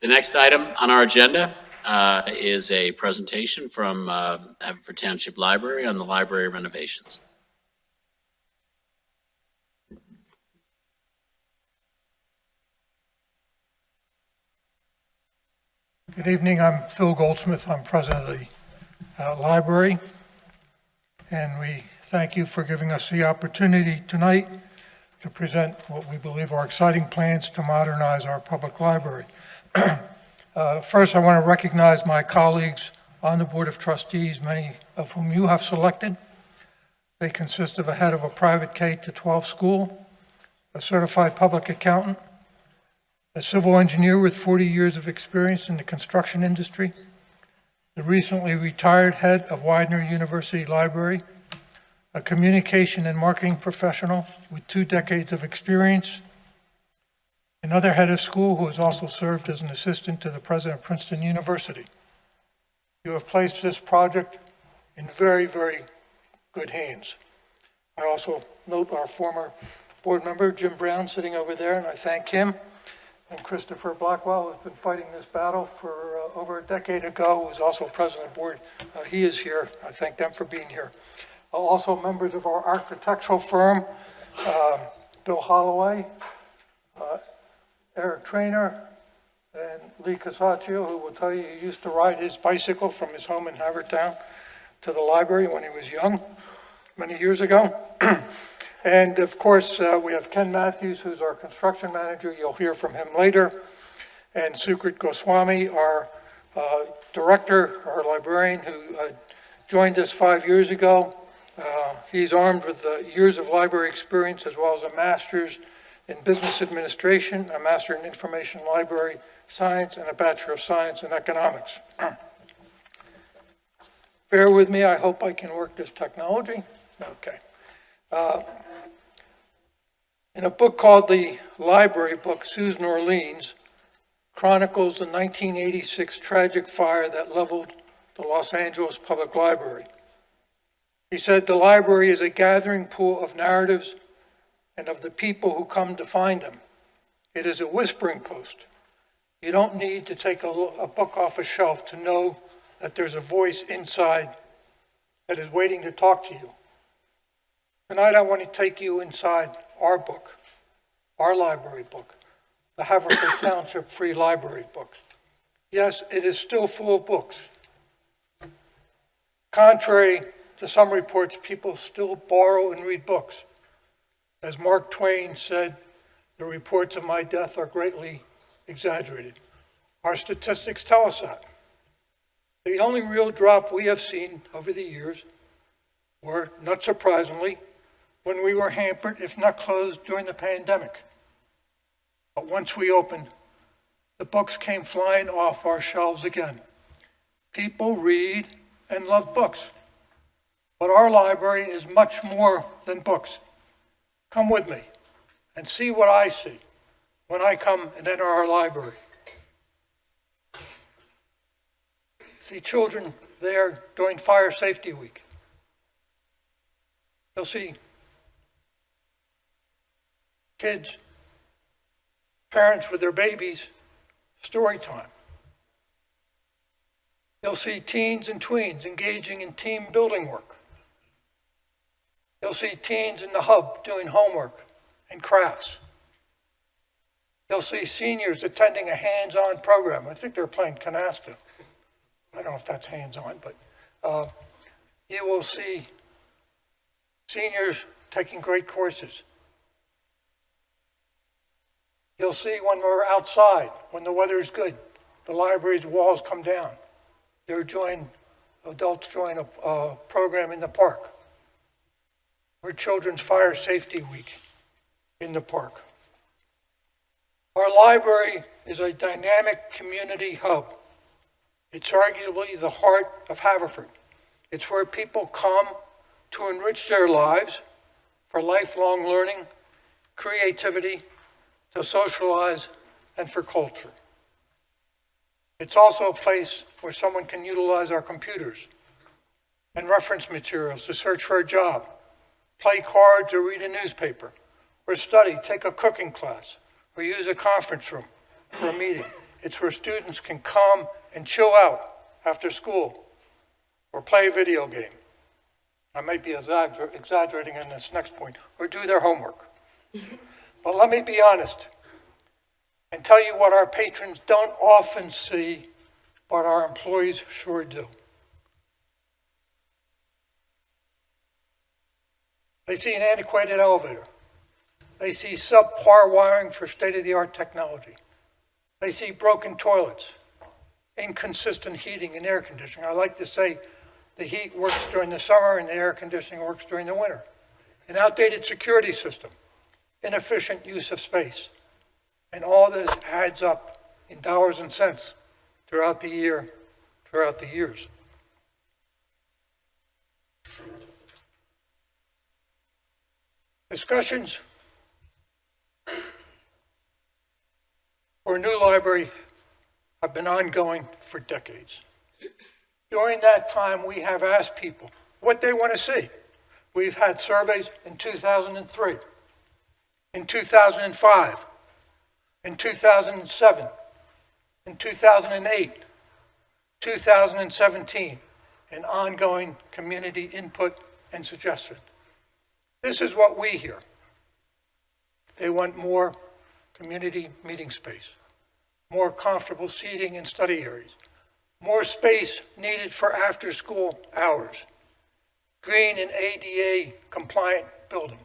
The next item on our agenda is a presentation from Haverford Township Library on the library renovations. Good evening. I'm Phil Goldsmith. I'm president of the library, and we thank you for giving us the opportunity tonight to present what we believe are exciting plans to modernize our public library. First, I want to recognize my colleagues on the Board of Trustees, many of whom you have selected. They consist of a head of a private K-12 school, a certified public accountant, a civil engineer with 40 years of experience in the construction industry, the recently retired head of Widener University Library, a communication and marketing professional with 2 decades of experience, another head of school who has also served as an assistant to the president of Princeton University. You have placed this project in very, very good hands. I also note our former board member, Jim Brown, sitting over there, and I thank him. And Christopher Blackwell has been fighting this battle for over a decade ago, who was also president of the board. He is here. I thank them for being here. Also members of our architectural firm, Bill Holloway, Eric Trainer, and Lee Casaccio, who will tell you he used to ride his bicycle from his home in Havertown to the library when he was young, many years ago. And of course, we have Ken Matthews, who's our construction manager. You'll hear from him later. And Sukrit Goswami, our director, our librarian, who joined us 5 years ago. He's armed with years of library experience, as well as a master's in business administration, a master in information library science, and a bachelor of science in economics. Bear with me. I hope I can work this technology. Okay. In a book called The Library Book, Susan Orleans chronicles the 1986 tragic fire that leveled the Los Angeles Public Library. He said, "The library is a gathering pool of narratives and of the people who come to find them. It is a whispering post. You don't need to take a book off a shelf to know that there's a voice inside that is waiting to talk to you." Tonight, I want to take you inside our book, our library book, the Haverford Township Free Library book. Yes, it is still full of books. Contrary to some reports, people still borrow and read books. As Mark Twain said, the reports of my death are greatly exaggerated. Our statistics tell us that. The only real drop we have seen over the years were, not surprisingly, when we were hampered, if not closed, during the pandemic. But once we opened, the books came flying off our shelves again. People read and love books. But our library is much more than books. Come with me and see what I see when I come and enter our library. See children there during Fire Safety Week. You'll see kids, parents with their babies, story time. You'll see teens and tweens engaging in team building work. You'll see teens in the hub doing homework and crafts. You'll see seniors attending a hands-on program. I think they're playing canasta. I don't know if that's hands-on, but you will see seniors taking great courses. You'll see when we're outside, when the weather is good, the library's walls come down. Adults join a program in the park. Or Children's Fire Safety Week in the park. Our library is a dynamic community hub. It's arguably the heart of Haverford. It's where people come to enrich their lives for lifelong learning, creativity, to socialize, and for culture. It's also a place where someone can utilize our computers and reference materials to search for a job, play cards or read a newspaper, or study, take a cooking class, or use a conference room for a meeting. It's where students can come and chill out after school or play a video game. I might be exaggerating on this next point, or do their homework. But let me be honest and tell you what our patrons don't often see, but our employees sure do. They see an antiquated elevator. They see subpar wiring for state-of-the-art technology. They see broken toilets, inconsistent heating and air conditioning. I like to say the heat works during the summer and the air conditioning works during the winter. An outdated security system, inefficient use of space. And all this adds up in dollars and cents throughout the years. Discussions for a new library have been ongoing for decades. During that time, we have asked people what they want to see. We've had surveys in 2003, in 2005, in 2007, in 2008, 2017, and ongoing community input and suggestion. This is what we hear. They want more community meeting space, more comfortable seating and study areas, more space needed for after-school hours, green and ADA compliant building,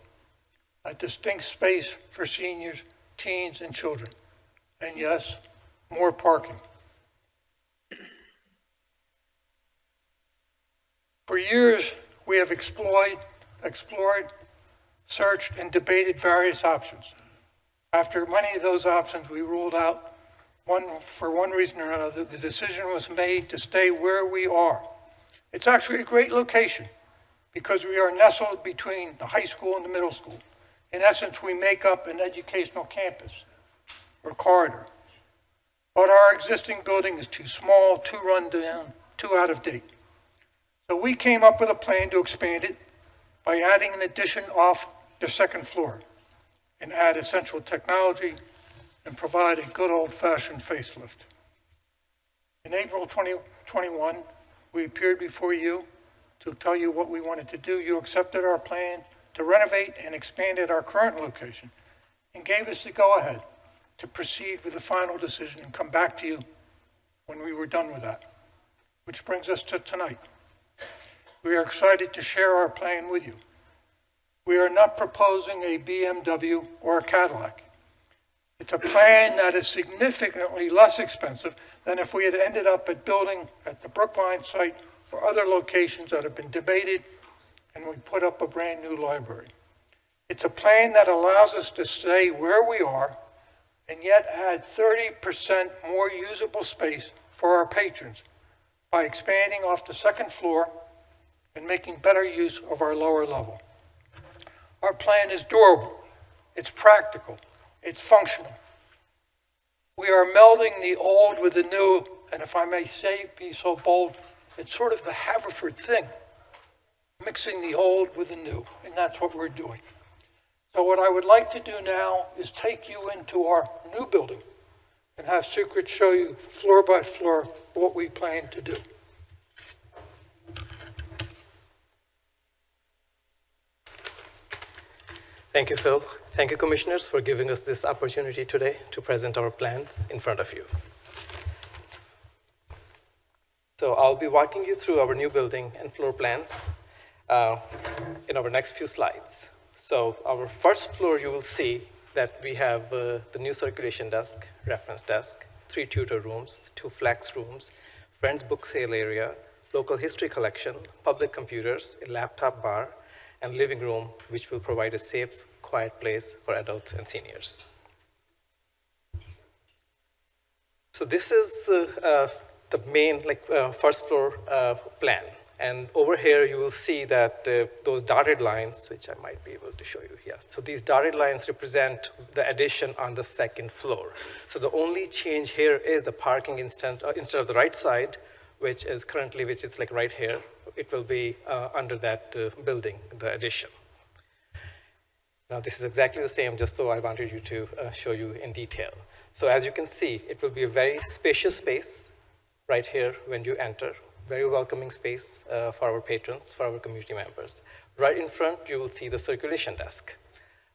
a distinct space for seniors, teens, and children, and yes, more parking. For years, we have explored, searched, and debated various options. After many of those options, we ruled out for one reason or another, the decision was made to stay where we are. It's actually a great location because we are nestled between the high school and the middle school. In essence, we make up an educational campus or corridor. But our existing building is too small, too run down, too out of date. So we came up with a plan to expand it by adding an addition off the second floor and add essential technology and provide a good old-fashioned facelift. In April 2021, we appeared before you to tell you what we wanted to do. You accepted our plan to renovate and expand at our current location and gave us the go-ahead to proceed with the final decision and come back to you when we were done with that. Which brings us to tonight. We are excited to share our plan with you. We are not proposing a BMW or a Cadillac. It's a plan that is significantly less expensive than if we had ended up building at the Brookline site or other locations that have been debated and we put up a brand new library. It's a plan that allows us to stay where we are and yet add 30% more usable space for our patrons by expanding off the second floor and making better use of our lower level. Our plan is durable, it's practical, it's functional. We are melding the old with the new, and if I may say, be so bold, it's sort of the Haverford thing, mixing the old with the new, and that's what we're doing. So what I would like to do now is take you into our new building and have Secret show you floor by floor what we plan to do. Thank you, Phil. Thank you, Commissioners, for giving us this opportunity today to present our plans in front of you. So I'll be walking you through our new building and floor plans in our next few slides. So our first floor, you will see that we have the new circulation desk, reference desk, 3 tutor rooms, 2 flex rooms, friends book sale area, local history collection, public computers, a laptop bar, and living room, which will provide a safe, quiet place for adults and seniors. So this is the main first floor plan. And over here, you will see that those dotted lines, which I might be able to show you here. So these dotted lines represent the addition on the second floor. So the only change here is the parking instead of the right side, which is like right here. It will be under that building, the addition. Now this is exactly the same, just so I wanted you to show you in detail. So as you can see, it will be a very spacious space right here when you enter. Very welcoming space for our patrons, for our community members. Right in front, you will see the circulation desk.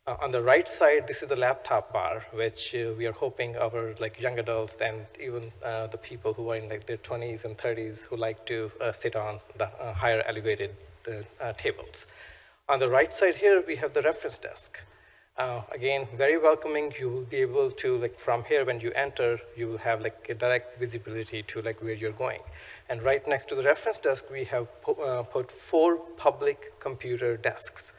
On the right side, this is the laptop bar, which we are hoping our young adults and even the people who are in their 20s and 30s who like to sit on the higher elevated tables. On the right side here, we have the reference desk. Again, very welcoming. You will be able to, from here when you enter, you will have a direct visibility to where you're going. And right next to the reference desk, we have put 4 public computer desks.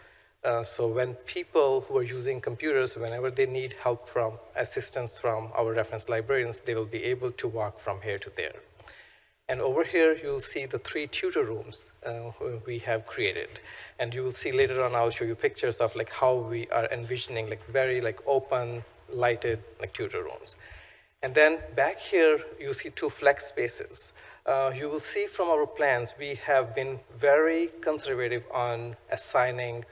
So when people who are using computers, whenever they need help from assistance from our reference librarians, they will be able to walk from here to there. And over here, you'll see the 3 tutor rooms we have created. And you will see later on, I'll show you pictures of how we are envisioning very open, lighted tutor rooms. And then back here, you see 2 flex spaces. You will see from our plans, we have been very conservative on assigning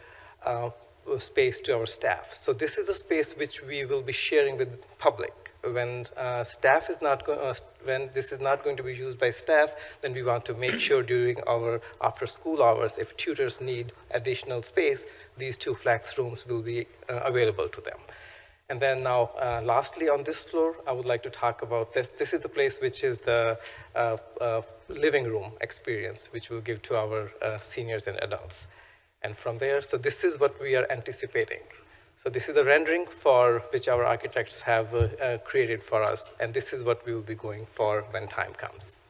space to our staff. So this is the space which we will be sharing with public. When staff is not when this is not going to be used by staff, then we want to make sure during our after school hours, if tutors need additional space, these 2 flex rooms will be available to them. And then now, lastly on this floor, I would like to talk about this. This is the place which is the living room experience, which we'll give to our seniors and adults. And from there, so this is what we are anticipating. So this is the rendering for which our architects have created for us, and this is what we will be going for when time comes.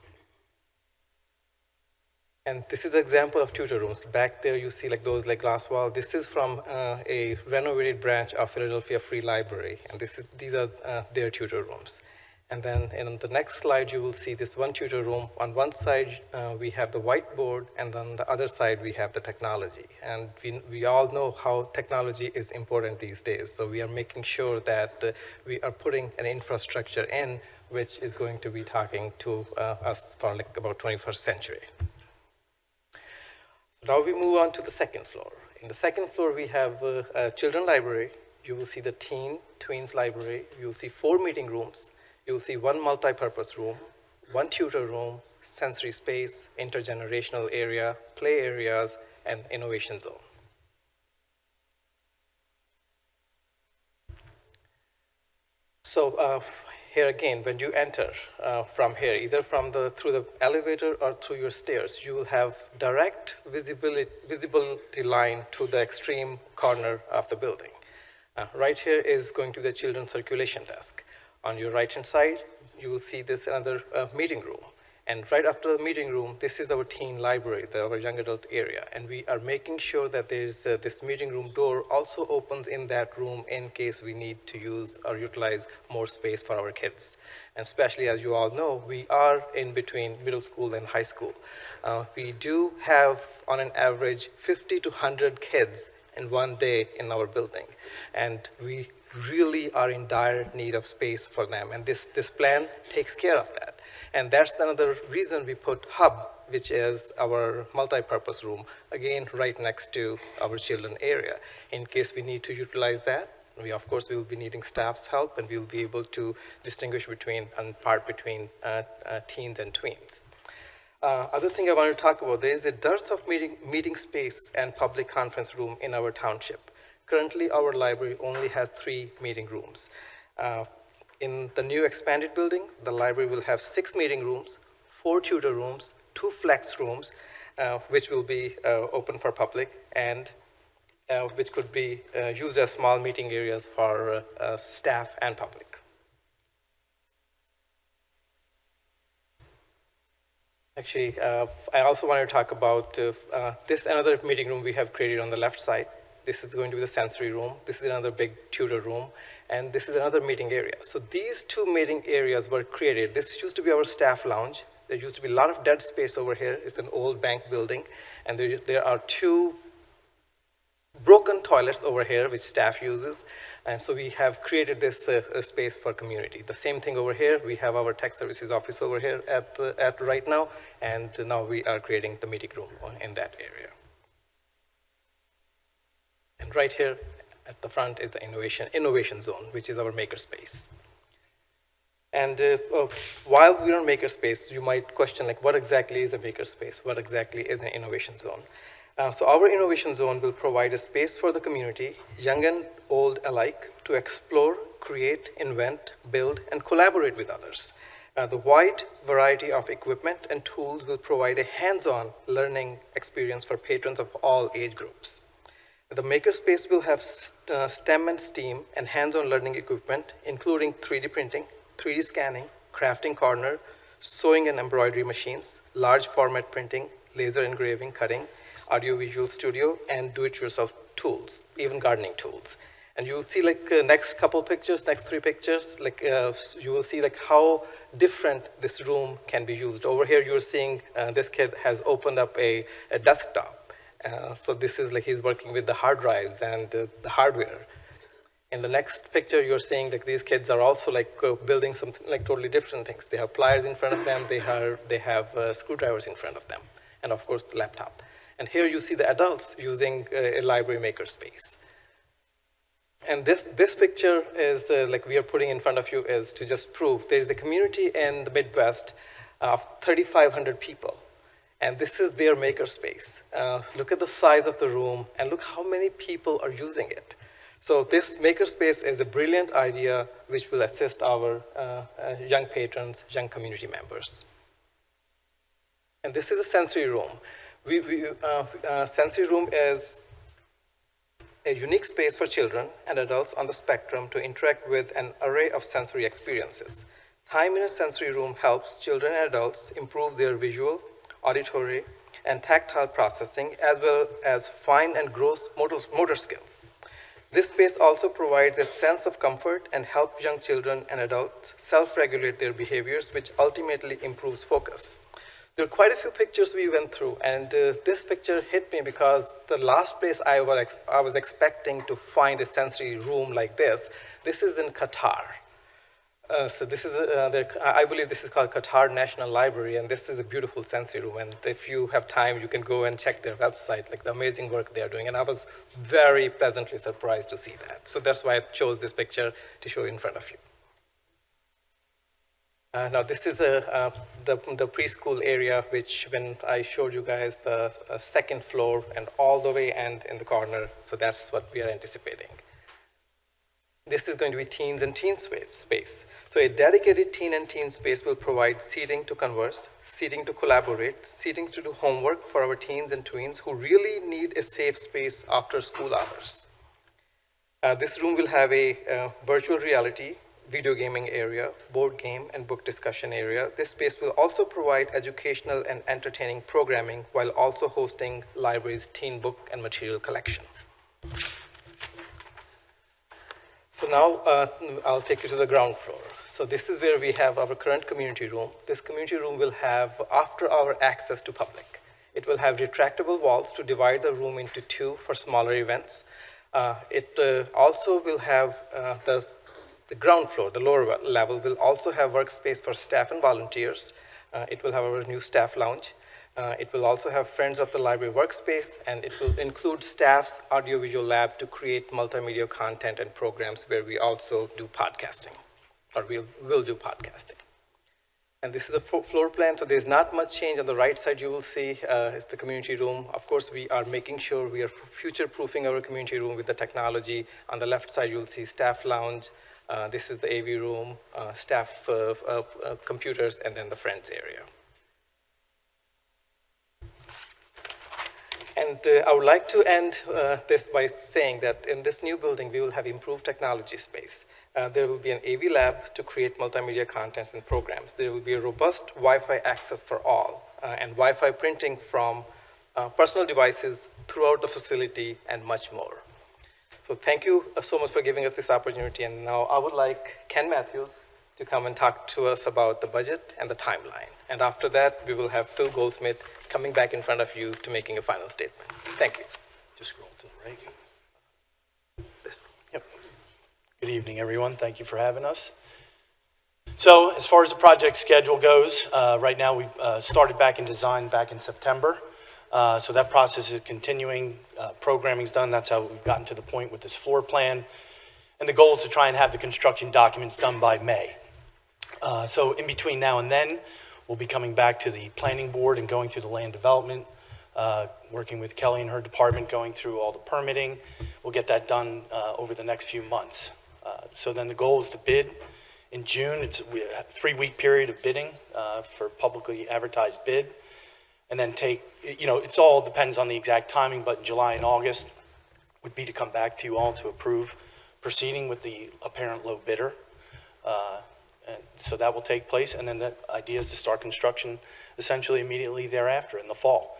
And this is the example of tutor rooms. Back there, you see those glass wall. This is from a renovated branch of Philadelphia Free Library, and these are their tutor rooms. And then in the next slide, you will see this one tutor room. On one side, we have the whiteboard, and on the other side, we have the technology. And we all know how technology is important these days. So we are making sure that we are putting an infrastructure in which is going to be talking to us for about 21st century. So now we move on to the second floor. In the second floor, we have a children's library. You will see the tweens library. You will see 4 meeting rooms. You will see 1 multi-purpose room, 1 tutor room, sensory space, intergenerational area, play areas, and innovation zone. So here again, when you enter from here, either through the elevator or through your stairs, you will have direct visibility line to the extreme corner of the building. Right here is going to the children's circulation desk. On your right-hand side, you will see this another meeting room. And right after the meeting room, this is our teen library, our young adult area. And we are making sure that there's this meeting room door also opens in that room in case we need to use or utilize more space for our kids. And especially, as you all know, we are in between middle school and high school. We do have, on an average, 50 to 100 kids in one day in our building. And we really are in dire need of space for them. And this plan takes care of that. And that's another reason we put Hub, which is our multi-purpose room, again, right next to our children area. In case we need to utilize that, we, of course, will be needing staff's help, and we'll be able to distinguish between and part between teens and tweens. Other thing I want to talk about, there is a dearth of meeting space and public conference room in our township. Currently, our library only has 3 meeting rooms. In the new expanded building, the library will have 6 meeting rooms, 4 tutor rooms, 2 flex rooms, which will be open for public, and which could be used as small meeting areas for staff and public. Actually, I also want to talk about this another meeting room we have created on the left side. This is going to be the sensory room. This is another big tutor room. And this is another meeting area. So these 2 meeting areas were created. This used to be our staff lounge. There used to be a lot of dead space over here. It's an old bank building. And there are 2 broken toilets over here, which staff uses. And so we have created this space for community. The same thing over here. We have our tech services office over here at right now. And now we are creating the meeting room in that area. And right here at the front is the innovation zone, which is our makerspace. And while we're on Makerspace, you might question, like, what exactly is a Makerspace? What exactly is an innovation zone? So our innovation zone will provide a space for the community, young and old alike, to explore, create, invent, build, and collaborate with others. The wide variety of equipment and tools will provide a hands-on learning experience for patrons of all age groups. The Makerspace will have STEM and STEAM and hands-on learning equipment, including 3D printing, 3D scanning, crafting corner, sewing and embroidery machines, large format printing, laser engraving, cutting, audiovisual studio, and do-it-yourself tools, even gardening tools. And you will see, like, next couple pictures, next 3 pictures, like you will see like how different this room can be used. Over here, you're seeing this kid has opened up a desktop. So this is like he's working with the hard drives and the hardware. In the next picture, you're seeing like these kids are also like building something like totally different things. They have pliers in front of them. They have screwdrivers in front of them, and of course the laptop. And here you see the adults using a library makerspace. And this picture is like we are putting in front of you is to just prove there's a community in the Midwest of 3,500 people. And this is their makerspace. Look at the size of the room and look how many people are using it. So this makerspace is a brilliant idea which will assist our young patrons, young community members. And this is a sensory room. Sensory room is a unique space for children and adults on the spectrum to interact with an array of sensory experiences. Time in a sensory room helps children and adults improve their visual, auditory, and tactile processing, as well as fine and gross motor skills. This space also provides a sense of comfort and helps young children and adults self-regulate their behaviors, which ultimately improves focus. There are quite a few pictures we went through, and this picture hit me because the last place I was expecting to find a sensory room like this is in Qatar. So this is, I believe this is called Qatar National Library, and this is a beautiful sensory room. And if you have time, you can go and check their website, like the amazing work they are doing. And I was very pleasantly surprised to see that. So that's why I chose this picture to show in front of you. Now this is the preschool area, which when I showed you guys the second floor and all the way end in the corner. So that's what we are anticipating. This is going to be teens and teen space. So a dedicated teen and teen space will provide seating to converse, seating to collaborate, seating to do homework for our teens and tweens who really need a safe space after school hours. This room will have a virtual reality, video gaming area, board game, and book discussion area. This space will also provide educational and entertaining programming while also hosting library's teen book and material collection. So now I'll take you to the ground floor. So this is where we have our current community room. This community room will have after-hour access to public. It will have retractable walls to divide the room into 2 for smaller events. It also will have the ground floor, the lower level, will also have workspace for staff and volunteers. It will have our new staff lounge. It will also have Friends of the Library workspace, and it will include staff's audiovisual lab to create multimedia content and programs where we also do podcasting, or we'll do podcasting. And this is a floor plan, so there's not much change. On the right side, you will see is the community room. Of course, we are making sure we are future-proofing our community room with the technology. On the left side, you'll see staff lounge. This is the AV room, staff computers, and then the Friends area. And I would like to end this by saying that in this new building, we will have improved technology space. There will be an AV lab to create multimedia contents and programs. There will be a robust Wi-Fi access for all, and Wi-Fi printing from personal devices throughout the facility, and much more. So thank you so much for giving us this opportunity. And now I would like Ken Matthews to come and talk to us about the budget and the timeline. And after that, we will have Phil Goldsmith coming back in front of you to making a final statement. Thank you. Just scroll to the right. Yep. Good evening, everyone. Thank you for having us. So as far as the project schedule goes, right now we started back in design back in September. So that process is continuing. Programming's done. That's how we've gotten to the point with this floor plan. And the goal is to try and have the construction documents done by May. So in between now and then, we'll be coming back to the planning board and going through the land development, working with Kelly and her department, going through all the permitting. We'll get that done over the next few months. So then the goal is to bid in June. It's a 3-week period of bidding for publicly advertised bid. And then it all depends on the exact timing, but in July and August would be to come back to you all to approve proceeding with the apparent low bidder. And so that will take place, and then the idea is to start construction essentially immediately thereafter in the fall.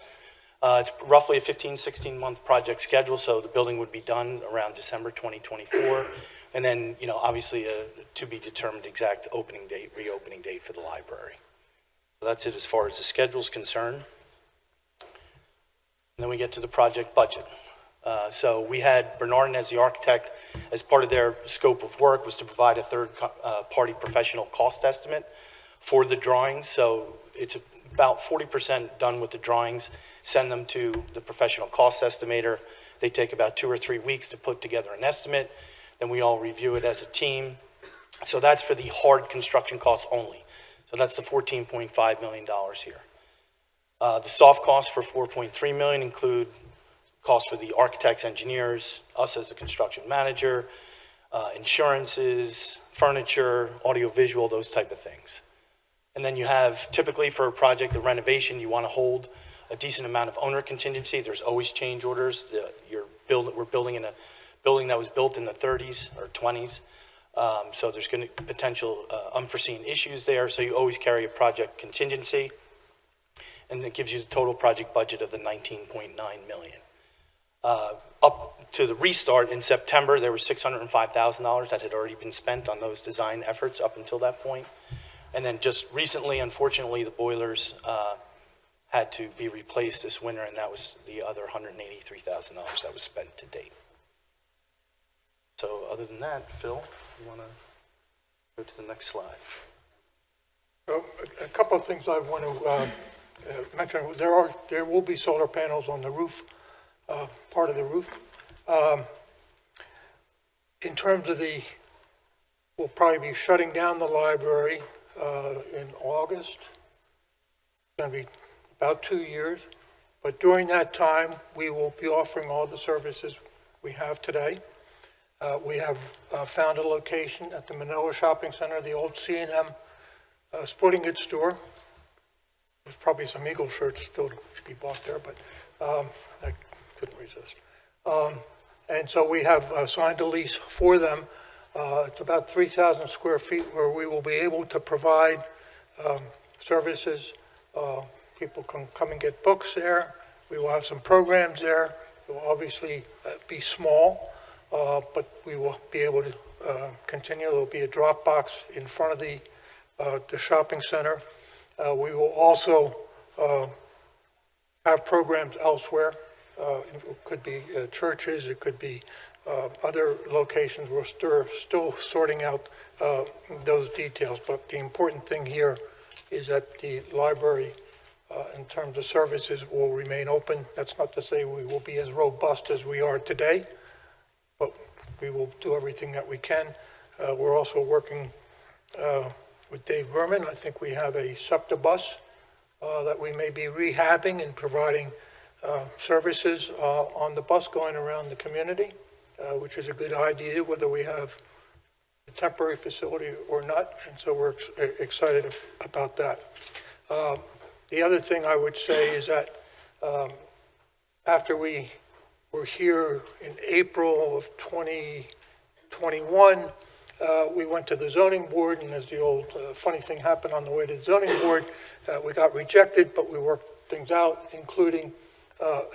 It's roughly a 16-month project schedule, so the building would be done around December 2024, and then, obviously a to be determined exact reopening date for the library. So that's it as far as the schedule is concerned. And then we get to the project budget. So we had Bernardin as the architect. As part of their scope of work was to provide a third-party professional cost estimate for the drawings. So it's about 40% done with the drawings, send them to the professional cost estimator. They take about 2 or 3 weeks to put together an estimate. Then we all review it as a team. So that's for the hard construction costs only. So that's the $14.5 million here. The soft costs for $4.3 million include costs for the architects, engineers, us as the construction manager, insurances, furniture, audiovisual, those type of things. And then you have, typically for a project of renovation, you want to hold a decent amount of owner contingency. There's always change orders. We're building in a building that was built in the 30s or 20s. So there's going to be potential unforeseen issues there. So you always carry a project contingency. And it gives you the total project budget of the $19.9 million. Up to the restart in September, there was $605,000 that had already been spent on those design efforts up until that point. And then just recently, unfortunately, the boilers had to be replaced this winter, and that was the other $183,000 that was spent to date. So other than that, Phil, you want to go to the next slide? A couple of things I want to mention. There will be solar panels on the roof, part of the roof. In terms of we'll probably be shutting down the library in August. It's going to be about 2 years. But during that time, we will be offering all the services we have today. We have found a location at the Manila Shopping Center, the old C&M sporting goods store. There's probably some Eagle shirts still to be bought there, but I couldn't resist. And so we have signed a lease for them. It's about 3,000 square feet where we will be able to provide services. People can come and get books there. We will have some programs there. It will obviously be small, but we will be able to continue. There will be a drop box in front of the shopping center. We will also have programs elsewhere. It could be churches, it could be other locations. We're still sorting out those details, but the important thing here is that the library, in terms of services, will remain open. That's not to say we will be as robust as we are today, but we will do everything that we can. We're also working with Dave Berman. I think we have a SEPTA bus that we may be rehabbing and providing services on the bus going around the community, which is a good idea, whether we have a temporary facility or not, and so we're excited about that. The other thing I would say is that after we were here in April of 2021, we went to the zoning board, and as the old funny thing happened on the way to the zoning board, we got rejected, but we worked things out, including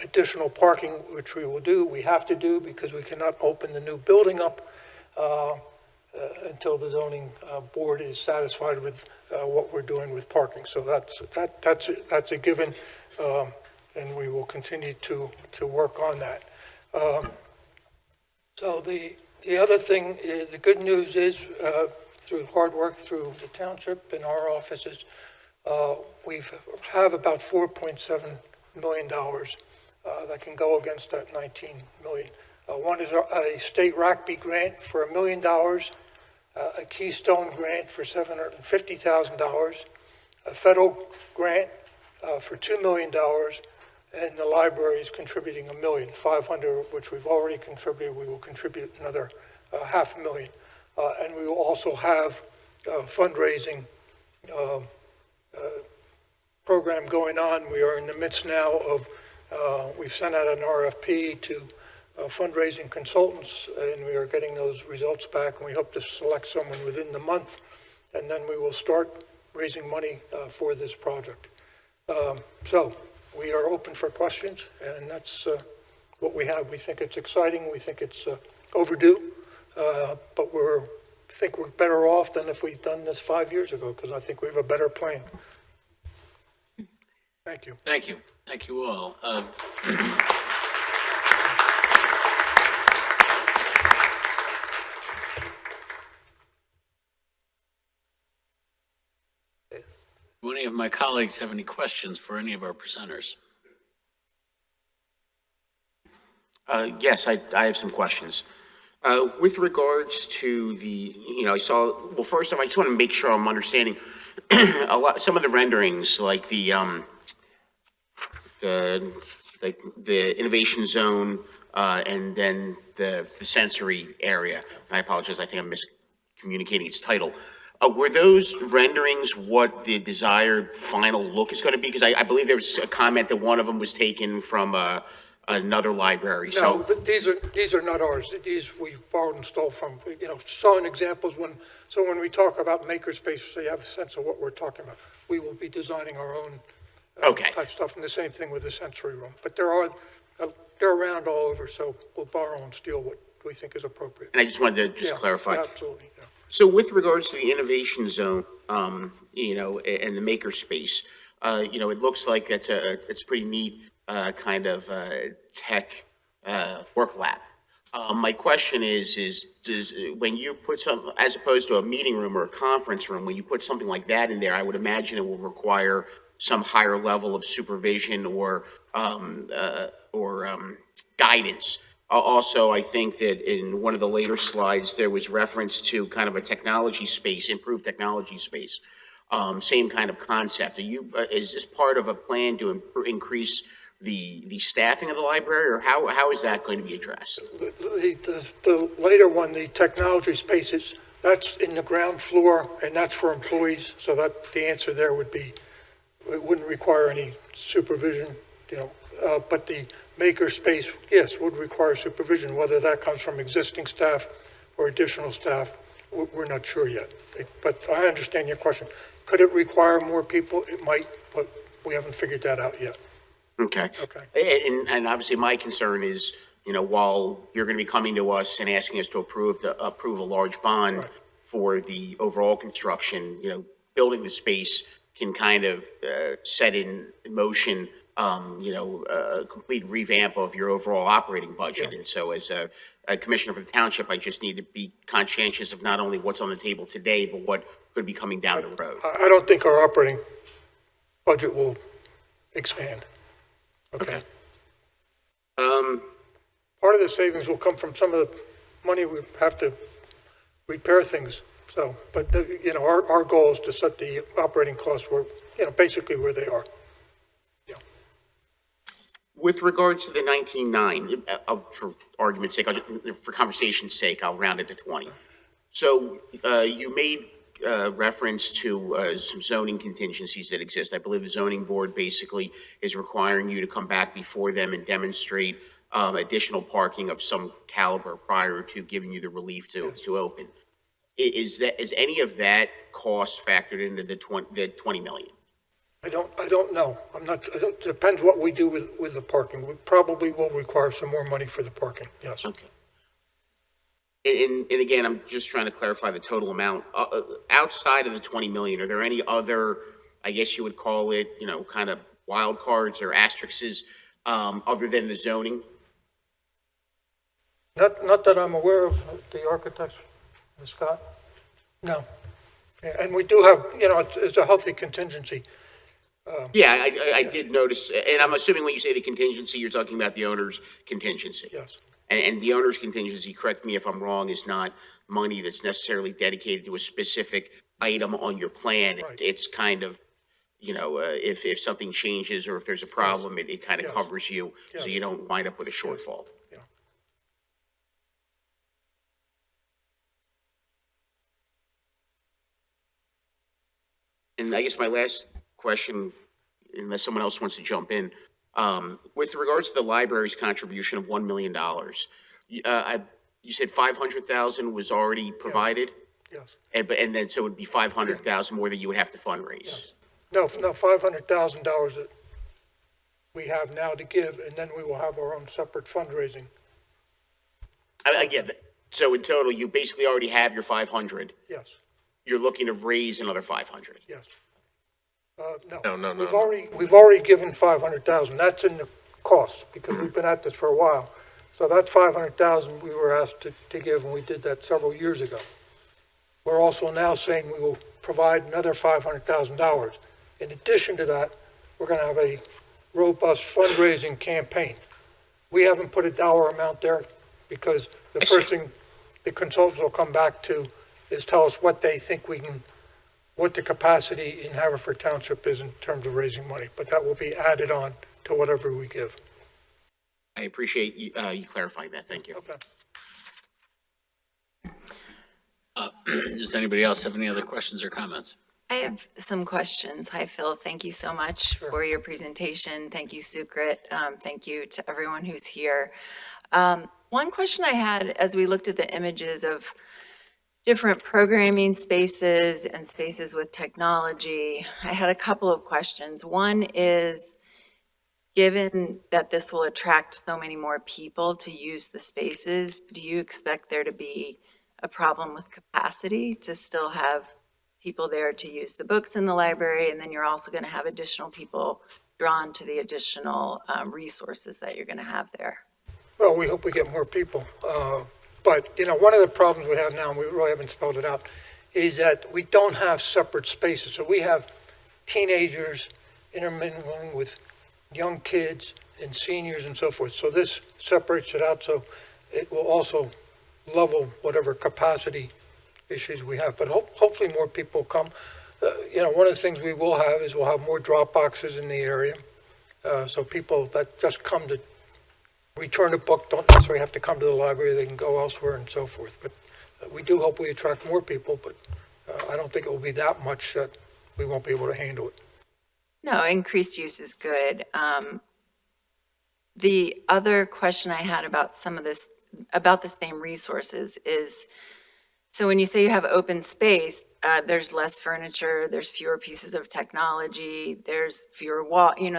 additional parking, which we will do. We have to do because we cannot open the new building up until the zoning board is satisfied with what we're doing with parking. So that's a given, and we will continue to work on that. So the other thing, the good news is through hard work through the township and our offices, we have about $4.7 million that can go against that $19 million. One is a state RACB grant for $1 million a Keystone grant for $750,000, a federal grant for $2 million, and the library is contributing $1,500,000, which we've already contributed. We will contribute another $500,000. And we will also have a fundraising program going on. We are in the midst now of, we've sent out an RFP to fundraising consultants, and we are getting those results back, and we hope to select someone within the month, and then we will start raising money for this project. So we are open for questions, and that's what we have. We think it's exciting. We think it's overdue, but we think we're better off than if we'd done this 5 years ago, because I think we have a better plan. Thank you. Thank you. Thank you all. Yes. Do any of my colleagues have any questions for any of our presenters? Yes, I have some questions. With regards to the, well, first off, I just want to make sure I'm understanding some of the renderings, like the innovation zone, and then the sensory area. And I apologize, I think I'm miscommunicating its title. Were those renderings what the desired final look is going to be? Because I believe there was a comment that one of them was taken from another library. No, these are not ours. These we borrowed and stole from, showing examples when we talk about makerspace, so you have a sense of what we're talking about. We will be designing our own type stuff, and the same thing with the sensory room. But they're around all over, so we'll borrow and steal what we think is appropriate. And I just wanted to clarify. Yeah, absolutely. Yeah. So with regards to the innovation zone, and the makerspace, it looks like it's a pretty neat kind of tech work lab. My question is when you put some, as opposed to a meeting room or a conference room, when you put something like that in there, I would imagine it will require some higher level of supervision or guidance. Also, I think that in one of the later slides, there was reference to kind of a technology space, improved technology space. Same kind of concept. Is this part of a plan to increase the staffing of the library, or how is that going to be addressed? The later one, the technology spaces, that's in the ground floor, and that's for employees. So that the answer there would be, it wouldn't require any supervision, but the maker space, yes, would require supervision. Whether that comes from existing staff or additional staff, we're not sure yet. But I understand your question. Could it require more people? It might, but we haven't figured that out yet. Okay. And obviously my concern is, while you're going to be coming to us and asking us to approve a large bond for the overall construction, building the space can kind of set in motion a complete revamp of your overall operating budget. And so as a commissioner for the township, I just need to be conscientious of not only what's on the table today, but what could be coming down the road. I don't think our operating budget will expand. Okay. Part of the savings will come from some of the money we have to repair things. So, but our goal is to set the operating costs where, basically where they are. With regards to the 19.9, for argument's sake, for conversation's sake, I'll round it to 20. So you made reference to some zoning contingencies that exist. I believe the zoning board basically is requiring you to come back before them and demonstrate additional parking of some caliber prior to giving you the relief to open. Is any of that cost factored into the 20 million? I don't know. It depends what we do with the parking. We probably will require some more money for the parking, yes. Okay. And again, I'm just trying to clarify the total amount. Outside of the 20 million, are there any other, I guess you would call it, kind of wild cards or asterisks other than the zoning? Not that I'm aware of, the architects, Ms. Scott? No. And we do have, it's a healthy contingency. I did notice, and I'm assuming when you say the contingency, you're talking about the owner's contingency. Yes. And the owner's contingency, correct me if I'm wrong, is not money that's necessarily dedicated to a specific item on your plan. Right. It's kind of, if something changes or if there's a problem, it kind of Yes. covers you, so Yes. you don't wind up with a shortfall. Yeah. And I guess my last question, unless someone else wants to jump in, with regards to the library's contribution of $1 million, you said 500,000 was already provided? Yes. And then, so it would be 500,000 more that you would have to fundraise? Yes. No, $500,000 that we have now to give, and then we will have our own separate fundraising. I get that. So in total, you basically already have your 500. Yes, You're looking to raise another 500. yes. No. We've already given 500,000. That's in the cost, because we've been at this for a while. So that's 500,000 we were asked to give, and we did that several years ago. We're also now saying we will provide another $500,000. In addition to that, we're going to have a robust fundraising campaign. We haven't put a dollar amount there because the first thing the consultants will come back to is tell us what they think what the capacity in Haverford Township is in terms of raising money, but that will be added on to whatever we give. I appreciate you clarifying that. Thank you. Okay. Does anybody else have any other questions or comments? I have some questions. Hi, Phil. Thank you so much for your presentation. Thank you, Sukrit. Thank you to everyone who's here. One question I had as we looked at the images of different programming spaces and spaces with technology, I had a couple of questions. One is, given that this will attract so many more people to use the spaces, do you expect there to be a problem with capacity to still have people there to use the books in the library? And then you're also going to have additional people drawn to the additional resources that you're going to have there. Well, we hope we get more people. But, one of the problems we have now, and we really haven't spelled it out, is that we don't have separate spaces. So we have teenagers intermingling with young kids and seniors and so forth. So this separates it out, so it will also level whatever capacity issues we have. But hopefully more people come. One of the things we will have is we'll have more drop boxes in the area. So people that just come to return a book don't necessarily have to come to the library. They can go elsewhere and so forth. But we do hope we attract more people, but I don't think it will be that much that we won't be able to handle it. No, increased use is good. The other question I had about some of this, about the same resources is, so when you say you have open space, there's less furniture, there's fewer pieces of technology, there's fewer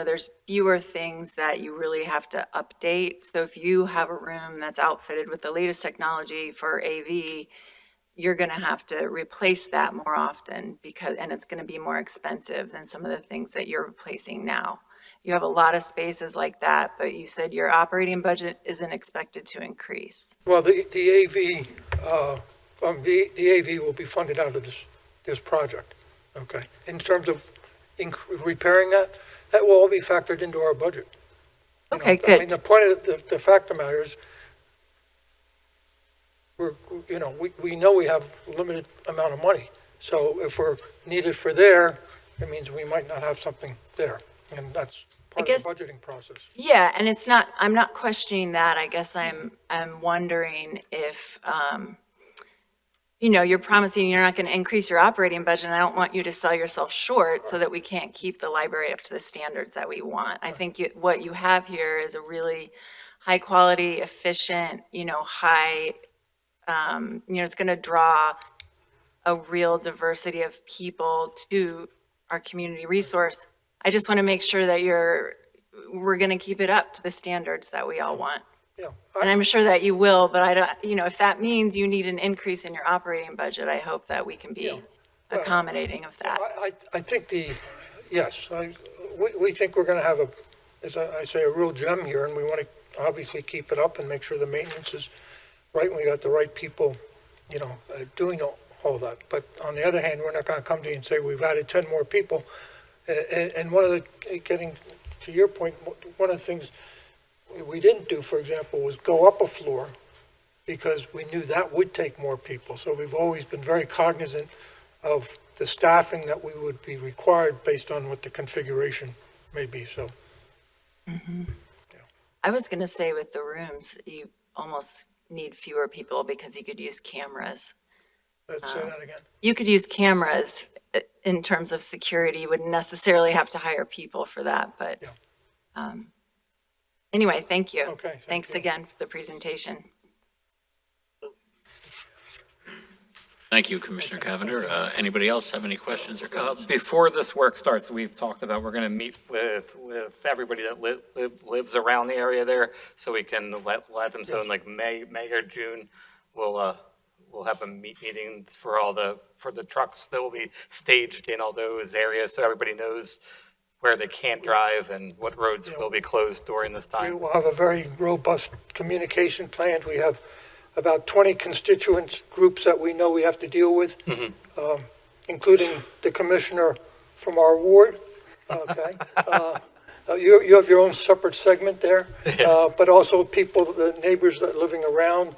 there's fewer things that you really have to update. So if you have a room that's outfitted with the latest technology for AV, you're going to have to replace that more often and it's going to be more expensive than some of the things that you're replacing now. You have a lot of spaces like that, but you said your operating budget isn't expected to increase. Well, the AV will be funded out of this project, okay? In terms of repairing that will all be factored into our budget. Okay, I good. mean, the point of the fact of the matter is, we know we have a limited amount of money. So if we're needed for there, it means we might not have something there. And that's part of the budgeting process. Yeah, and I'm not questioning that. I guess I'm wondering if, you're promising you're not going to increase your operating budget, and I don't want you to sell yourself short so that we can't keep the library up to the standards that we want. I think what you have here is a really high quality, efficient, high, it's going to draw a real diversity of people to our community resource. I just want to make sure that we're going to keep it up to the standards that we all want. Yeah. And I'm sure that you will, but I don't, if that means you need an increase in your operating budget, I hope that we can be accommodating of that. I think yes, we think we're going to have as I say, a real gem here, and we want to obviously keep it up and make sure the maintenance is right, and we got the right people, doing all that. But on the other hand, we're not going to come to you and say we've added 10 more people. And getting to your point, one of the things What we didn't do, for example, was go up a floor because we knew that would take more people. So we've always been very cognizant of the staffing that we would be required based on what the configuration may be, so. I was going to say with the rooms, you almost need fewer people because you could use cameras. Let's say that again. You could use cameras in terms of security. You wouldn't necessarily have to hire people for that, but anyway, thank you. Okay, thank Thanks you. again for the presentation. Thank you, Commissioner Cavender. Anybody else have any questions or comments? Before this work starts, we've talked about, we're going to meet with everybody that lives around the area there, so we can let them, so in like May or June, we'll have meetings for the trucks that will be staged in all those areas, so everybody knows where they can't drive and what roads will be closed during this We time. will have a very robust communication plan. We have about 20 constituent groups that we know we have to deal with, including the commissioner from our ward, okay? You have your own separate segment there, but also people, the neighbors that are living around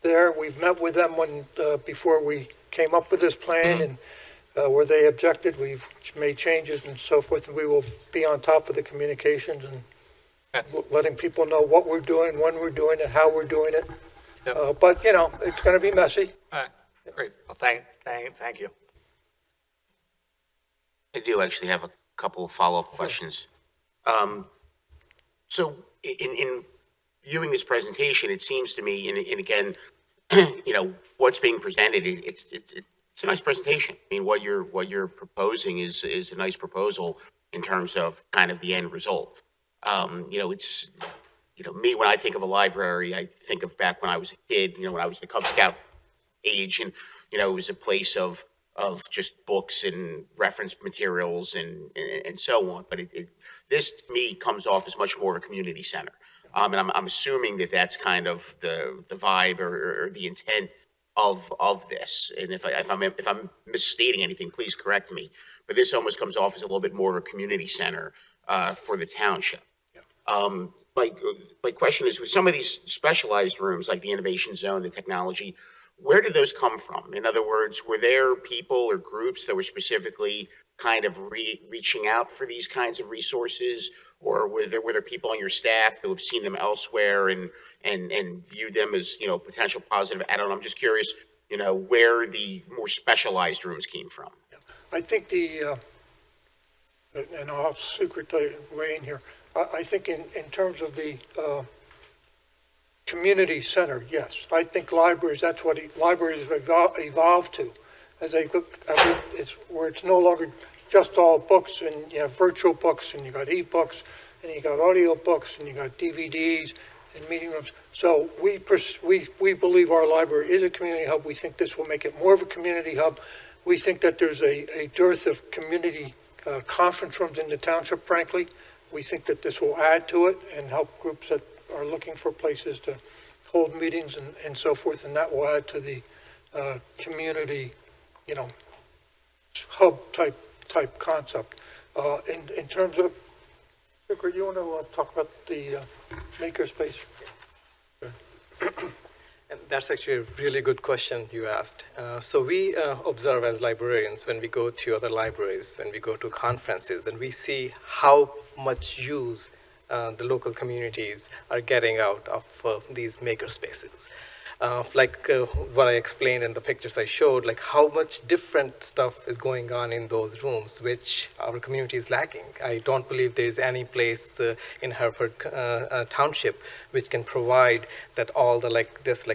there. We've met with them before we came up with this plan, and where they objected, we've made changes and so forth, and we will be on top of the communications and letting people know what we're doing, when we're doing it, how we're doing it. But, it's going to be messy. All right, great. Well, thank you. I do actually have a couple of follow-up questions. So in viewing this presentation, it seems to me, and again, what's being presented, it's a nice presentation. I mean, what you're proposing is a nice proposal in terms of kind of the end result. Me, when I think of a library, I think of back when I was a kid, when I was the Cub Scout age, and, it was a place of just books and reference materials and so on. But this, to me, comes off as much more of a community center. And I'm assuming that that's kind of the vibe or the intent of this. And if I'm misstating anything, please correct me. But this almost comes off as a little bit more of a community center for the township. My question is, with some of these specialized rooms, like the Innovation Zone, the technology, where did those come from? In other words, were there people or groups that were specifically kind of reaching out for these kinds of resources? Or were there people on your staff who have seen them elsewhere and view them as, potential positive add-on? I'm just curious, where the more specialized rooms came from. I think and I'll have Secret weigh in here. I think in terms of the community center, yes. I think libraries, that's what libraries have evolved to. It's where it's no longer just all books, and you have virtual books, and you got e-books, and you got audio books, and you got DVDs and meeting rooms. So we believe our library is a community hub. We think this will make it more of a community hub. We think that there's a dearth of community conference rooms in the township, frankly. We think that this will add to it and help groups that are looking for places to hold meetings and so forth, and that will add to the community, hub type concept. In terms of, Secret, you want to talk about the makerspace? And that's actually a really good question you asked. So we observe as librarians when we go to other libraries, when we go to conferences, and we see how much use the local communities are getting out of these makerspaces. What I explained in the pictures I showed, like how much different stuff is going on in those rooms, which our community is lacking. I don't believe there's any place in Haverford Township which can provide that all the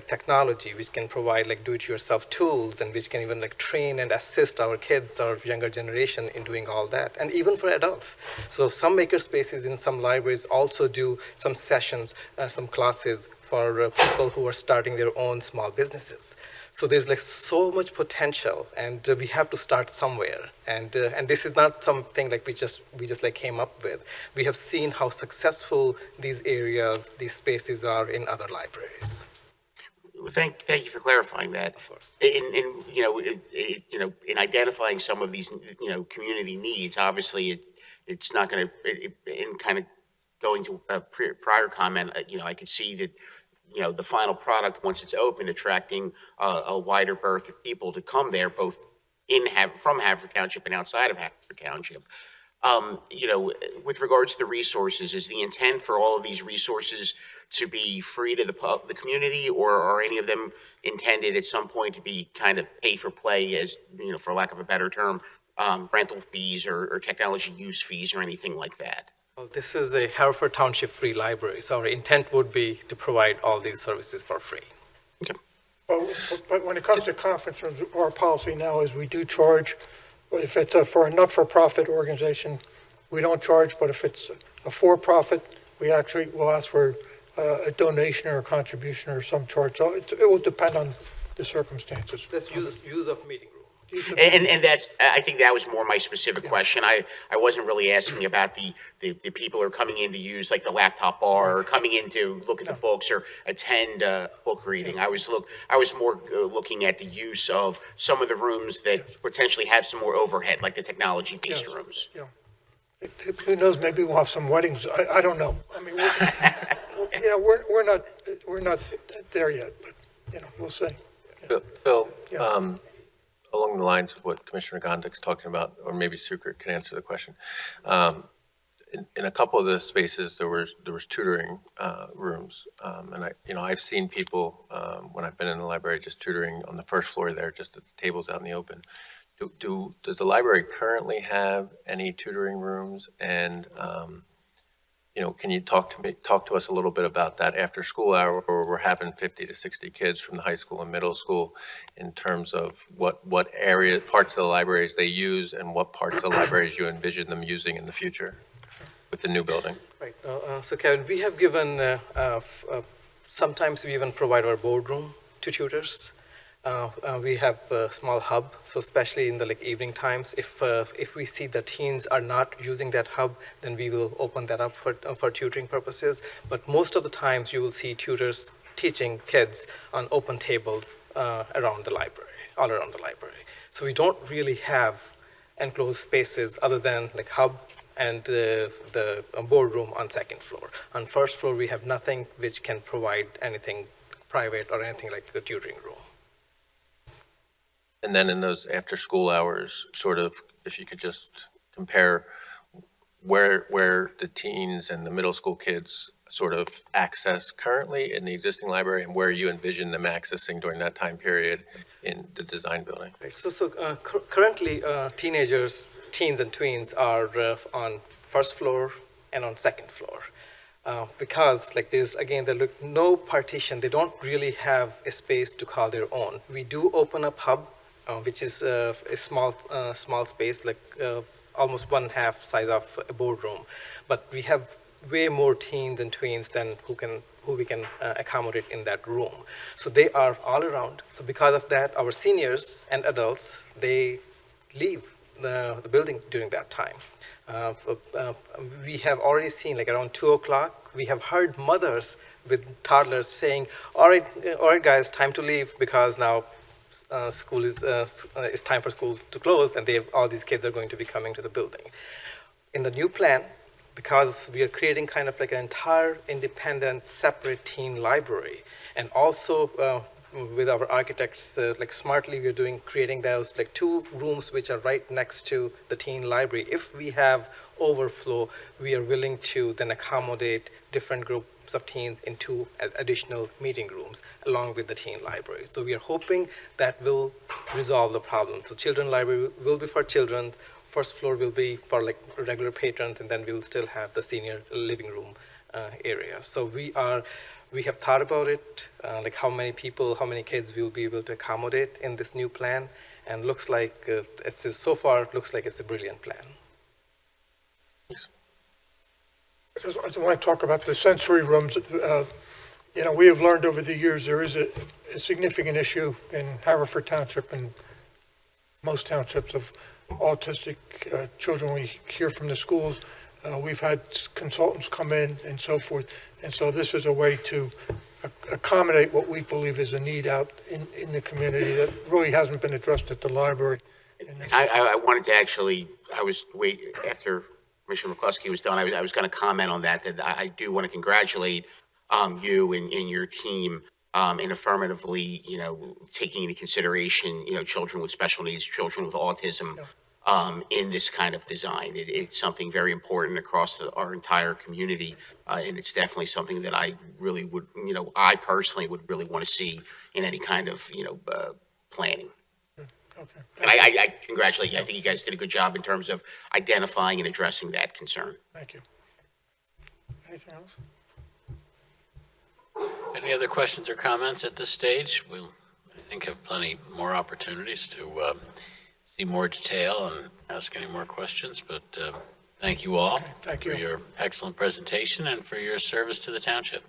technology, which can provide do-it-yourself tools, and which can even train and assist our kids, our younger generation in doing all that, and even for adults. So some makerspaces in some libraries also do some sessions, some classes for people who are starting their own small businesses. So there's so much potential, and we have to start somewhere. And this is not something we just came up with. We have seen how successful these areas, these spaces are in other libraries. Thank you for clarifying that. Of course. In identifying some of these, community needs, obviously it's not going to, in kind of going to a prior comment, I could see that, the final product, once it's open, attracting a wider berth of people to come there, both from Haverford Township and outside of Haverford Township. With regards to the resources, is the intent for all of these resources to be free to the community, or are any of them intended at some point to be kind of pay for play, as, for lack of a better term, rental fees or technology use fees or anything like that? Well, this is a Haverford Township free library, so our intent would be to provide all these services for free. Okay. But when it comes to conference rooms, our policy now is we do charge. If it's for a not-for-profit organization, we don't charge, but if it's a for-profit, we actually will ask for a donation or a contribution or some charge. So it will depend on the circumstances. That's use of meeting room. And that's, I think that was more my specific question. I wasn't really asking about the people who are coming in to use like the laptop bar, or coming in to look at the books or attend book reading. I was more looking at the use of some of the rooms that potentially have some more overhead, like the technology-based rooms. Yeah. Who knows, maybe we'll have some weddings. I don't know. I mean, we're not there yet, but, we'll see. Bill, Yeah. along the lines of what Commissioner Gondik's talking about, or maybe Sucre can answer the question. In a couple of the spaces, there was tutoring rooms, and I've seen people when I've been in the library just tutoring on the first floor there, just at the tables out in the open. Does the library currently have any tutoring rooms? And can you talk to us a little bit about that after school hour, where we're having 50 to 60 kids from the high school and middle school, in terms of what parts of the libraries they use and what parts of the libraries you envision them using in the future with the new building? Right. So Kevin, we have given, sometimes we even provide our boardroom to tutors. We have a small hub, so especially in the evening times, if we see that teens are not using that hub, then we will open that up for tutoring purposes. But most of the times, you will see tutors teaching kids on open tables around the library, all around the library. So we don't really have enclosed spaces other than hub and the boardroom on second floor. On first floor, we have nothing which can provide anything private or anything like a tutoring room. And then in those after-school hours, sort of, if you could just compare where the teens and the middle school kids sort of access currently in the existing library, and where you envision them accessing during that time period in the design building. Right. So currently, teens and tweens are on first floor and on second floor. Because there's no partition, they don't really have a space to call their own. We do open up hub, which is a small space, almost 1/2 size of a boardroom. But we have way more teens and tweens than who we can accommodate in that room. So they are all around. So because of that, our seniors and adults, they leave the building during that time. We have already seen, around 2 o'clock, we have heard mothers with toddlers saying, all right guys, time to leave, because now school it's time for school to close, and all these kids are going to be coming to the building. In the new plan, because we are creating kind of an entire independent, separate teen library, and also with our architects, smartly, we're creating those 2 rooms which are right next to the teen library. If we have overflow, we are willing to then accommodate different groups of teens in 2 additional meeting rooms along with the teen library. So we are hoping that will resolve the problem. So children library will be for children, first floor will be for regular patrons, and then we will still have the senior living room area. So we have thought about it, how many people, how many kids we'll be able to accommodate in this new plan, and looks like so far looks like it's a brilliant plan. I just want to talk about the sensory rooms. We have learned over the years there is a significant issue in Haverford Township and most townships of autistic children. We hear from the schools. We've had consultants come in and so forth. And so this is a way to accommodate what we believe is a need out in the community that really hasn't been addressed at the library. I wanted to actually, after Commissioner McCluskey was done, I was going to comment on that, that I do want to congratulate you and your team in affirmatively, taking into consideration, children with special needs, children with autism in this kind of design. It's something very important across our entire community, and it's definitely something that I really would, I personally would really want to see in any kind of, planning. Okay. And I congratulate you. I think you guys did a good job in terms of identifying and addressing that concern. Thank you. Anything else? Any other questions or comments at this stage? We'll, I think, have plenty more opportunities to see more detail and ask any more questions, but thank you all Thank for you. your excellent presentation and for your service to the township.